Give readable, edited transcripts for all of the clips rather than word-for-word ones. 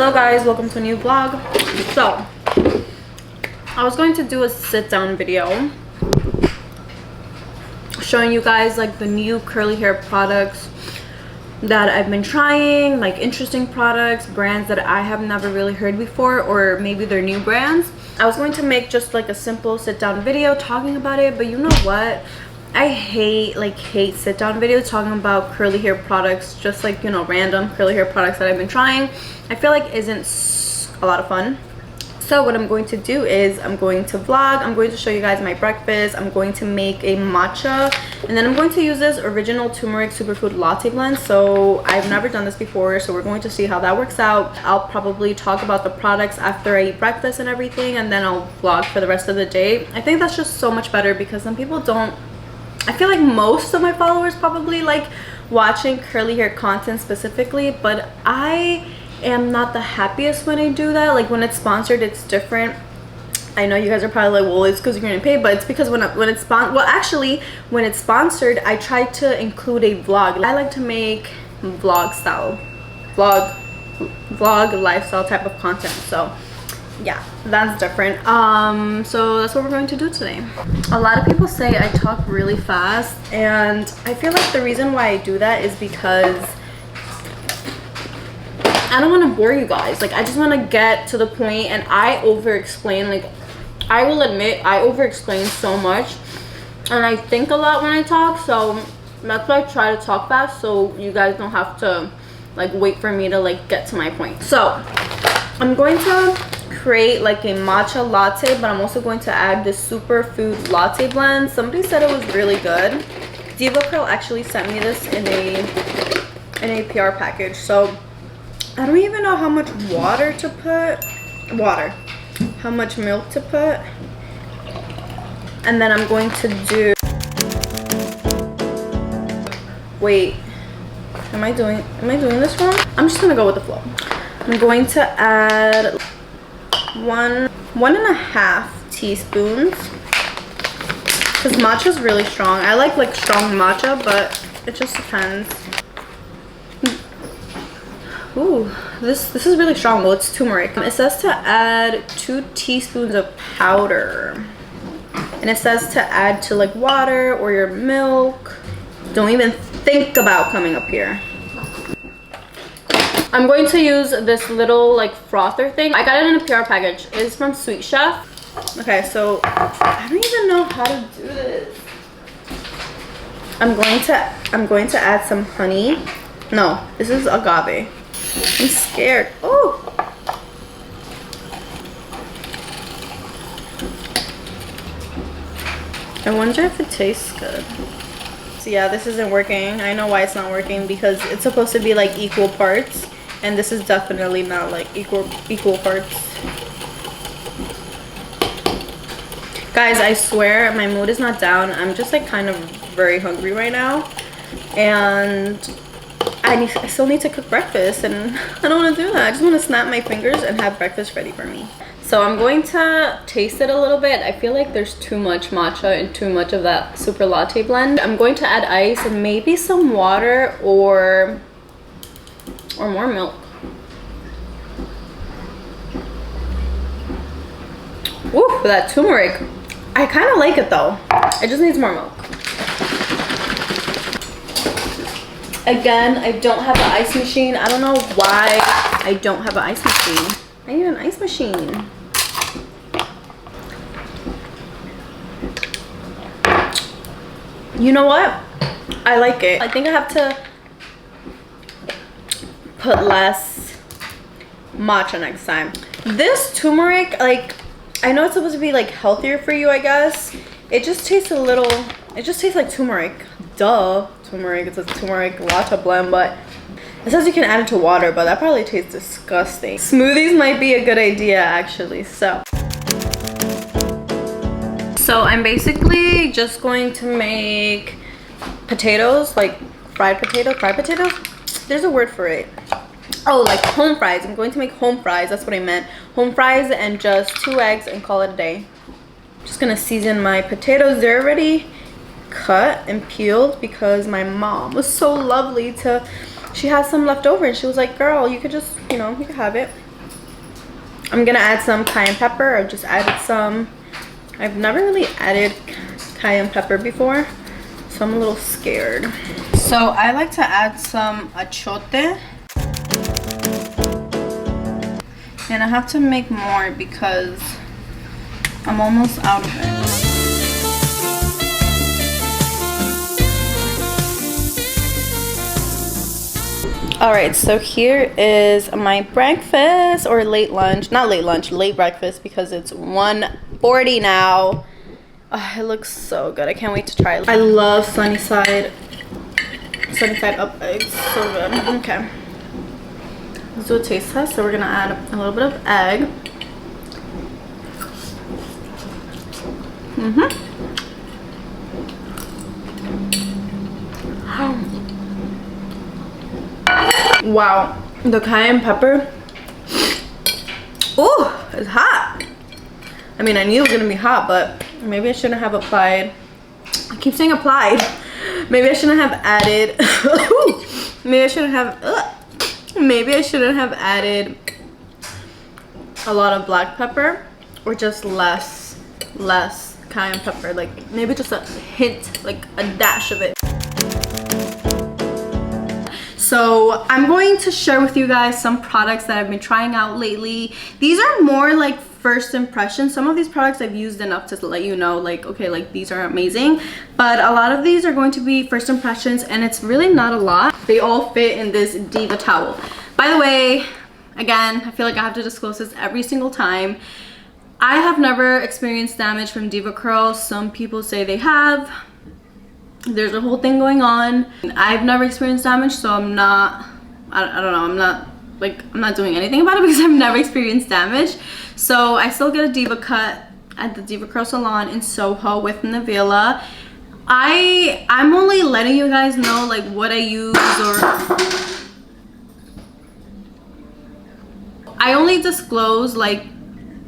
Hello guys, welcome to a new vlog. So I was going to do a sit down video showing you guys like the new curly hair products that I've been trying, like interesting products, brands that I have never really heard before, or maybe they're new brands. I was going to make just like a simple sit down video talking about it, but you know what, I hate sit down videos talking about curly hair products, just like, you know, random curly hair products that I've been trying. I feel like isn't a lot of fun. So what I'm going to do is I'm going to vlog, I'm going to show you guys my breakfast, I'm going to make a matcha, and then I'm going to use this original turmeric superfood latte blend. So I've never done this before, so we're going to see how that works out. I'll probably talk about the products after I eat breakfast and everything, and then I'll vlog for the rest of the day. I think that's just so much better because some people don't, I feel like most of my followers probably like watching curly hair content specifically, but I am not the happiest when I do that. Like when it's sponsored, it's different. I know you guys are probably like, well, it's because you're gonna pay, but it's because when it's when it's sponsored, I try to include a vlog. I like to make vlog lifestyle type of content. So yeah, that's different. So that's what we're going to do today. A lot of people say I talk really fast, and I feel like the reason why I do that is because I don't want to bore you guys. Like I just want to get to the point, and I over explain. Like I will admit I over explain so much, and I think a lot when I talk, so that's why I try to talk fast, so you guys don't have to like wait for me to like get to my point. So I'm going to create like a matcha latte, but I'm also going to add this superfood latte blend. Somebody said it was really good. Diva Curl actually sent me this in a PR package, so I don't even know how much water to put, how much milk to put, and then I'm going to do, wait, am I doing this wrong? I'm just gonna go with the flow. I'm going to add one and a half teaspoons because matcha is really strong. I like strong matcha, but it just depends. Ooh, this is really strong though. It's turmeric. It says to add 2 teaspoons of powder, and it says to add to like water or your milk. Don't even think about coming up here. I'm going to use this little like frother thing. I got it in a PR package. It's from Sweet Chef. Okay, so I don't even know how to do this. I'm going to add some honey. No, this is agave. I'm scared. Oh, I wonder if it tastes good. So yeah, this isn't working. I know why it's not working, because it's supposed to be like equal parts, and this is definitely not like equal parts. Guys, I swear my mood is not down. I'm just like kind of very hungry right now, and I still need to cook breakfast, and I don't want to do that. I just want to snap my fingers and have breakfast ready for me. So I'm going to taste it a little bit. I feel like there's too much matcha and too much of that super latte blend. I'm going to add ice and maybe some water or more milk. Ooh, that turmeric. I kind of like it though. It just needs more milk. Again, I don't have an ice machine. I don't know why I don't have an ice machine. I need an ice machine. You know what? I like it. I think I have to put less matcha next time. This turmeric, like, I know it's supposed to be like healthier for you, I guess. It just tastes a little, it just tastes like turmeric. Duh, turmeric. It's a turmeric latte blend, but it says you can add it to water, but that probably tastes disgusting. Smoothies might be a good idea actually. So I'm basically just going to make potatoes, like fried potatoes. There's a word for it. Oh, like home fries. I'm going to make home fries. That's what I meant. Home fries, and just 2 eggs and call it a day. Just gonna season my potatoes. They're already cut and peeled because my mom was so lovely to, she has some left over and she was like, girl, you could just, you know, you could have it. I'm gonna add some cayenne pepper. I just added some. I've never really added cayenne pepper before, so I'm a little scared. So I like to add some achote. And I have to make more because I'm almost out of it. All right, so here is my breakfast, or late lunch. Not late lunch, late breakfast, because it's 1:40 now. Oh, it looks so good. I can't wait to try it. I love sunny side up eggs. So good. Okay. Let's do a taste test. So we're gonna add a little bit of egg. Wow, the cayenne pepper. Oh, it's hot. I mean, I knew it was gonna be hot, but maybe I shouldn't have applied. I keep saying applied. Maybe I shouldn't have added. Maybe I shouldn't have. Maybe I shouldn't have added a lot of black pepper, or just less cayenne pepper. Like maybe just a hint, like a dash of it. So I'm going to share with you guys some products that I've been trying out lately. These are more like first impressions. Some of these products I've used enough to let you know, like, okay, like these are amazing, but a lot of these are going to be first impressions, and it's really not a lot. They all fit in this Diva towel. By the way, again, I feel like I have to disclose this every single time. I have never experienced damage from Diva curls. Some people say they have. There's a whole thing going on. I've never experienced damage, so I don't know, I'm not doing anything about it because I've never experienced damage. So I still get a Diva cut at the Diva Curl Salon in Soho with Aveda. I'm only letting you guys know like what I use, or I only disclose like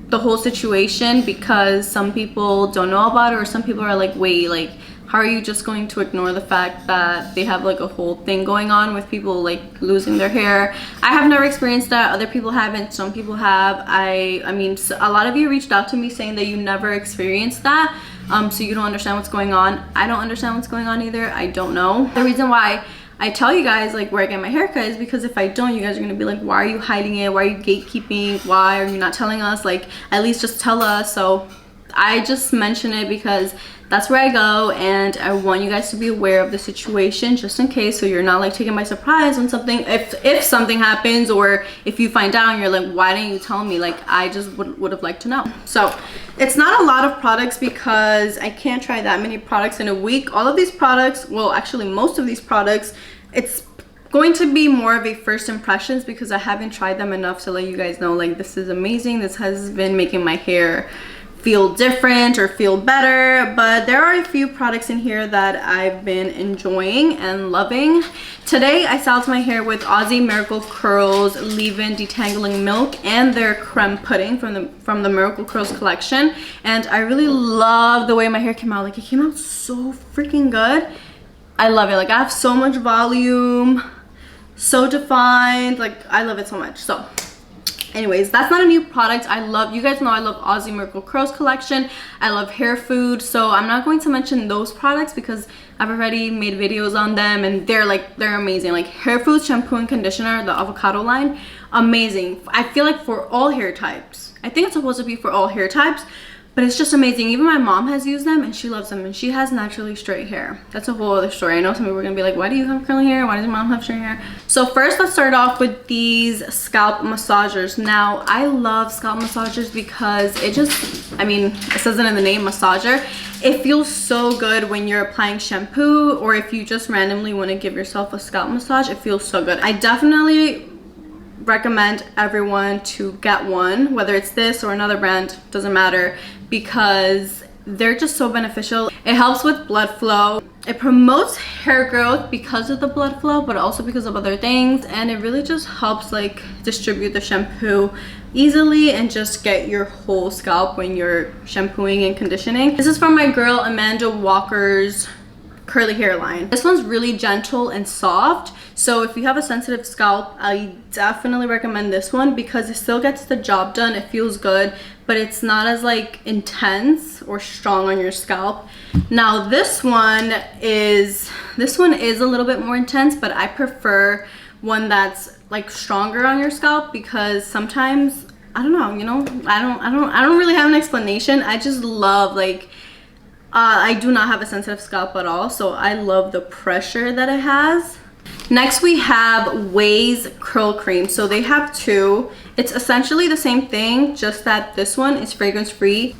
the whole situation because some people don't know about it, or some people are like, wait, like how are you just going to ignore the fact that they have like a whole thing going on with people like losing their hair? I have never experienced that. Other people haven't. Some people have. I mean, a lot of you reached out to me saying that you never experienced that. So you don't understand what's going on. I don't understand what's going on either. I don't know. The reason why I tell you guys like where I get my haircut is because if I don't, you guys are gonna be like, why are you hiding it? Why are you gatekeeping? Why are you not telling us? Like, at least just tell us. So I just mention it because that's where I go, and I want you guys to be aware of the situation just in case, so you're not like taken by surprise on something. If something happens, or if you find out and you're like, why didn't you tell me? Like, I just would have liked to know. So it's not a lot of products because I can't try that many products in a week. All of these products, well, actually most of these products, it's going to be more of a first impressions because I haven't tried them enough to let you guys know like this is amazing, this has been making my hair feel different or feel better. But there are a few products in here that I've been enjoying and loving. Today I styled my hair with Aussie Miracle Curls leave-in detangling milk and their creme pudding from the Miracle Curls collection, and I really love the way my hair came out. Like, it came out so freaking good. I love it. Like, I have so much volume, so defined. Like, I love it so much. So anyways, that's not a new product. You guys know I love Aussie Miracle Curls collection. I love hair food, so I'm not going to mention those products because I've already made videos on them, and they're amazing. Like, hair food shampoo and conditioner, the avocado line, amazing. I feel like for all hair types. I think it's supposed to be for all hair types, but it's just amazing. Even my mom has used them and she loves them, and she has naturally straight hair. That's a whole other story. I know some people are gonna be like, why do you have curly hair? Why does your mom have straight hair? So first, let's start off with these scalp massagers. Now, I love scalp massagers because it just, I mean, it says it in the name, massager. It feels so good when you're applying shampoo, or if you just randomly want to give yourself a scalp massage, it feels so good. I definitely recommend everyone to get one, whether it's this or another brand, doesn't matter, because they're just so beneficial. It helps with blood flow. It promotes hair growth because of the blood flow, but also because of other things, and it really just helps like distribute the shampoo easily and just get your whole scalp when you're shampooing and conditioning. This is from my girl Amanda Walker's curly hairline. This one's really gentle and soft, so if you have a sensitive scalp, I definitely recommend this one because it still gets the job done. It feels good, but it's not as like intense or strong on your scalp. Now this one is a little bit more intense, but I prefer one that's like stronger on your scalp because sometimes, I don't know, you know, I don't really have an explanation. I just love like I do not have a sensitive scalp at all, so I love the pressure that it has. Next we have Ways Curl Cream. So they have two. It's essentially the same thing, just that this one is fragrance free.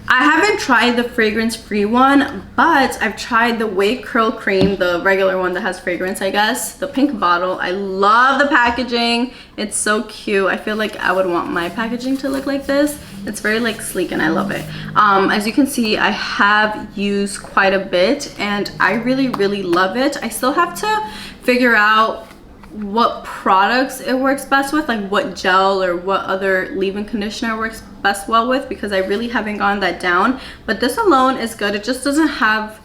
I haven't tried the fragrance free one, but I've tried the Way Curl Cream, the regular one that has fragrance, I guess, the pink bottle. I love the packaging. It's so cute. I feel like I would want my packaging to look like this. It's very like sleek and I love it. As you can see, I have used quite a bit and I really love it. I still have to figure out what products it works best with, like what gel or what other leave-in conditioner works best well with, because I really haven't gotten that down. But this alone is good. It just doesn't have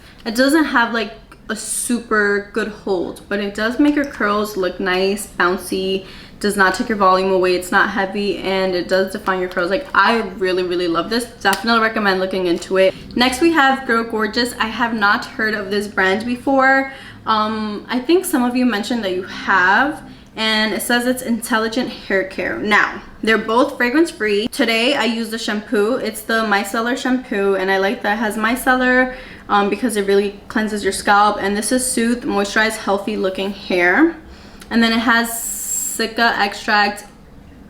like a super good hold, but it does make your curls look nice, bouncy, does not take your volume away, it's not heavy, and it does define your curls. Like I really love this. Definitely recommend looking into it. Next we have Girl Gorgeous. I have not heard of this brand before. I think some of you mentioned that you have, and it says it's intelligent hair care. Now they're both fragrance free. Today I use the shampoo. It's the micellar shampoo, and I like that it has micellar because it really cleanses your scalp, and this is Soothe Moisturize Healthy Looking Hair. And then it has Cica extract,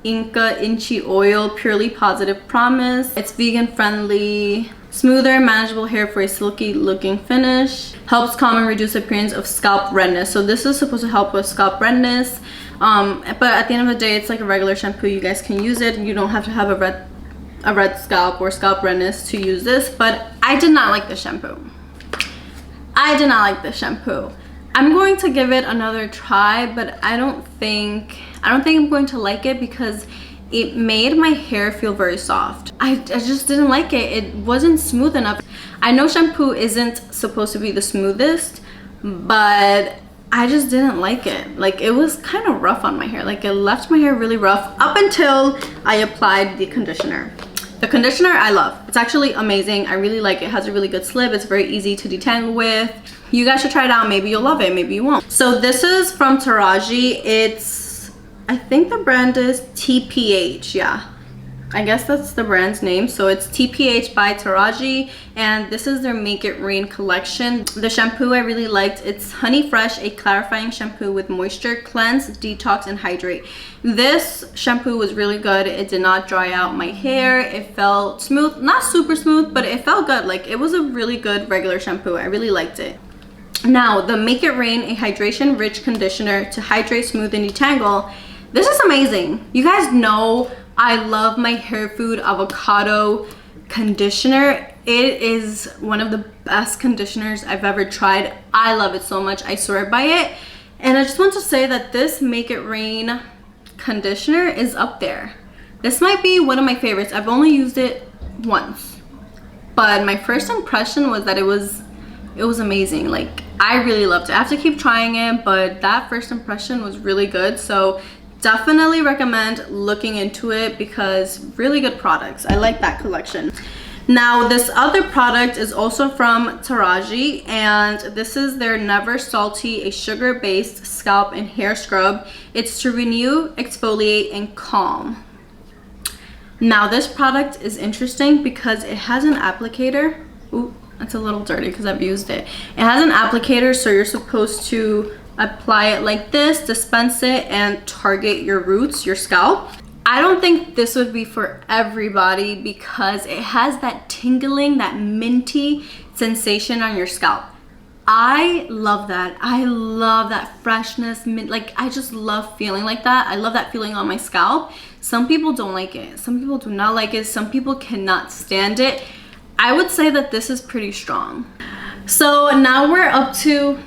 Inca Inchi oil, purely positive promise. It's vegan friendly, smoother, manageable hair for a silky looking finish. Helps calm and reduce appearance of scalp redness. So this is supposed to help with scalp redness. But at the end of the day, it's like a regular shampoo. You guys can use it. You don't have to have a red scalp or scalp redness to use this. But I did not like the shampoo. I did not like the shampoo. I'm going to give it another try, but I don't think I'm going to like it because it made my hair feel very soft. I just didn't like it. It wasn't smooth enough. I know shampoo isn't supposed to be the smoothest, but I just didn't like it. Like it was kind of rough on my hair. Like it left my hair really rough up until I applied the conditioner. The conditioner I love. It's actually amazing. I really like it. It has a really good slip. It's very easy to detangle with. You guys should try it out. Maybe you'll love it, maybe you won't. So this is from Taraji. I think the brand is TPH. Yeah, I guess that's the brand's name. So it's TPH by Taraji, and this is their Make It Rain collection. The shampoo I really liked. It's Honey Fresh, a clarifying shampoo with moisture, cleanse, detox, and hydrate. This shampoo was really good. It did not dry out my hair. It felt smooth, not super smooth, but it felt good. Like it was a really good regular shampoo. I really liked it. Now the Make It Rain, a hydration rich conditioner to hydrate, smooth, and detangle. This is amazing. You guys know I love my hair food avocado conditioner. It is one of the best conditioners I've ever tried. I love it so much. I swear by it. And I just want to say that this Make It Rain conditioner is up there. This might be one of my favorites. I've only used it once, but my first impression was that it was amazing. Like I really loved it. I have to keep trying it, but that first impression was really good. So definitely recommend looking into it because really good products. I like that collection. Now this other product is also from Taraji, and this is their Never Salty, a sugar-based scalp and hair scrub. It's to renew, exfoliate, and calm. Now this product is interesting because it has an applicator. Ooh, it's a little dirty because I've used it. It has an applicator, so you're supposed to apply it like this, dispense it, and target your roots, your scalp. I don't think this would be for everybody because it has that tingling, that minty sensation on your scalp. I love that. I love that freshness, like I just love feeling like that. I love that feeling on my scalp. Some people don't like it. Some people do not like it. Some people cannot stand it. I would say that this is pretty strong. So now we're up to,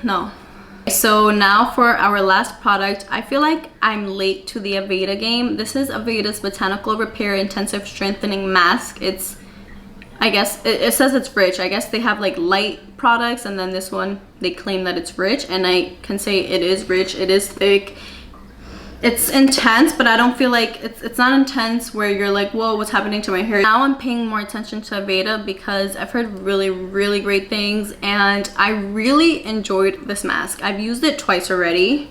So now for our last product. I feel like I'm late to the Aveda game. This is Aveda's Botanical Repair Intensive Strengthening Mask. It's, I guess, it says it's rich. I guess they have like light products, and then this one they claim that it's rich, and I can say it is rich, it is thick, it's intense, but I don't feel like it's not intense where you're like, whoa, what's happening to my hair. Now I'm paying more attention to Aveda because I've heard really great things, and I really enjoyed this mask. I've used it twice already,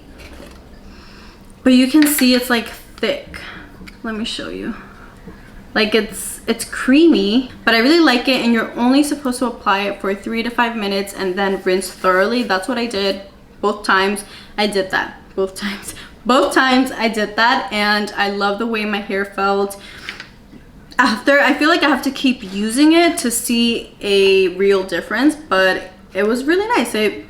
but you can see it's like thick. Let me show you. Like it's creamy, but I really like it, and you're only supposed to apply it for 3 to 5 minutes and then rinse thoroughly. That's what I did both times. I did that both times. Both times I did that, and I love the way my hair felt after. I feel like I have to keep using it to see a real difference, but it was really nice. It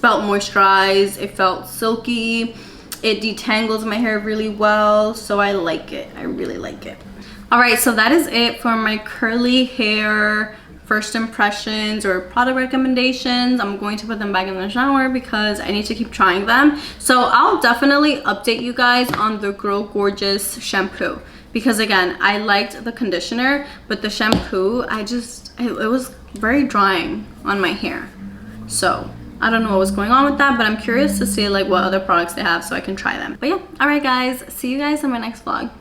felt moisturized, it felt silky, it detangles my hair really well, so I like it. I really like it. All right, so that is it for my curly hair first impressions or product recommendations. I'm going to put them back in the shower because I need to keep trying them. So I'll definitely update you guys on the Grow Gorgeous shampoo, because again, I liked the conditioner, but the shampoo, it was very drying on my hair. So I don't know what was going on with that, but I'm curious to see like what other products they have so I can try them. But yeah, all right guys, see you guys in my next vlog.